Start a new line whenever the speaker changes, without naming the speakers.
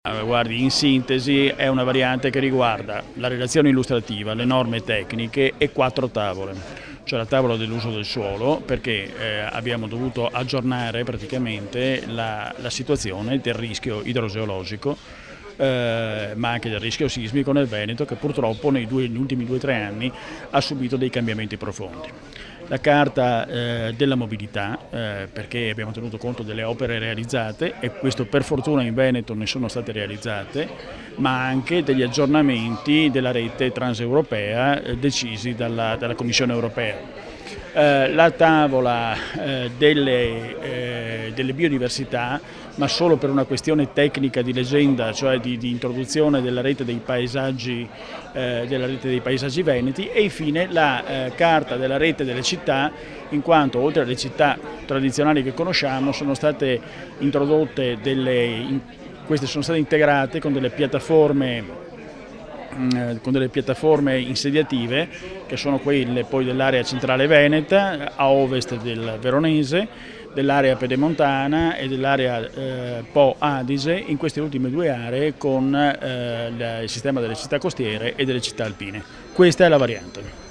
Guardi, in sintesi è una variante che riguarda la relazione illustrativa, le norme tecniche e 4 tavole, cioè la tavola dell'uso del suolo, perché abbiamo dovuto aggiornare praticamente la situazione del rischio idrogeologico, ma anche del rischio sismico nel Veneto, che purtroppo negli ultimi 2 o 3 anni ha subito dei cambiamenti profondi. La carta della mobilità, perché abbiamo tenuto conto delle opere realizzate e questo per fortuna in Veneto ne sono state realizzate, ma anche degli aggiornamenti della rete transeuropea decisi dalla Commissione europea. La tavola delle biodiversità, ma solo per una questione tecnica di leggenda, cioè di introduzione della rete dei paesaggi veneti, e infine la carta della rete delle città, in quanto oltre alle città tradizionali che conosciamo sono state introdotte queste sono state integrate con delle piattaforme insediative che sono quelle poi dell'area centrale veneta, a ovest del veronese, dell'area pedemontana e dell'area Po Adige, in queste ultime 2 aree con il sistema delle città costiere e delle città alpine. Questa è la variante.